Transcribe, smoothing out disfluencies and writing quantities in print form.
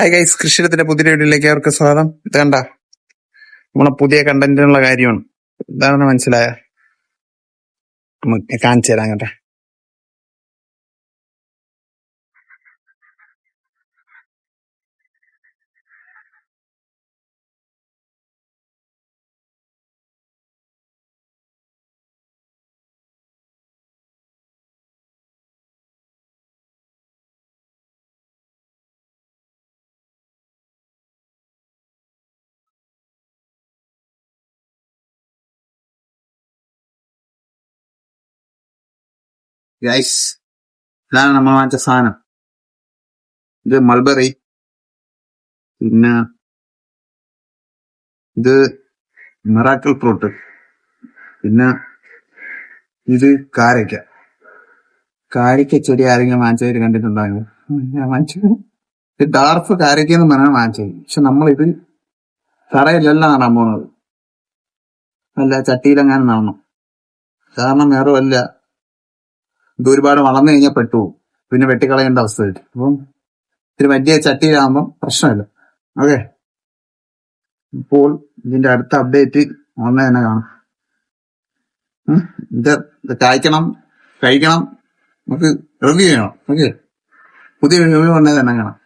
Hi guys, കൃഷിയിടത്തിന്റെ പുതിയ വീഡിയോയിലേക്ക് അവർക്ക് സ്വാഗതം. ഇത് കണ്ട നമ്മളെ പുതിയ കണ്ടന്റിനുള്ള കാര്യമാണ്. എന്താണെന്ന് മനസ്സിലായ നമുക്ക് കാണിച്ചു തരാം കേട്ടെ. ഗൈസ്, ഇതാണ് നമ്മൾ വാങ്ങിച്ച സാധനം. ഇത് മൾബറി, പിന്നെ ഇത് മിറാക്കിൾ ഫ്രൂട്ട്, പിന്നെ ഇത് കാരക്ക ചെടി ആരെങ്കിലും വാങ്ങിച്ചവര് കണ്ടിട്ടുണ്ടാകും. ഞാൻ വാങ്ങിച്ചത് ഇത് ഡാർഫ് കാരക്കെന്ന് പറഞ്ഞാൽ വാങ്ങിച്ചത്. പക്ഷെ നമ്മളിത് തറയിലല്ല നടാൻ പോകുന്നത്, അല്ല ചട്ടിയിലെങ്ങാനും നടണം. കാരണം വേറെ വല്ല ഇത് ഒരുപാട് വളർന്നു കഴിഞ്ഞാൽ പെട്ടുപോകും, പിന്നെ വെട്ടിക്കളയേണ്ട അവസ്ഥ വരും. അപ്പം ഇത്തിരി വലിയ ചട്ടിയിലാകുമ്പം പ്രശ്നമില്ല. ഓക്കെ, ഇപ്പോൾ ഇതിന്റെ അടുത്ത അപ്ഡേറ്റ് ഓൺലൈൻ തന്നെ കാണാം. ഇത് കായ്ക്കണം, കഴിക്കണം, നമുക്ക് റിവ്യൂ ചെയ്യണം. ഓക്കെ, പുതിയ റിവ്യൂ ഉടനെ തന്നെ കാണാം.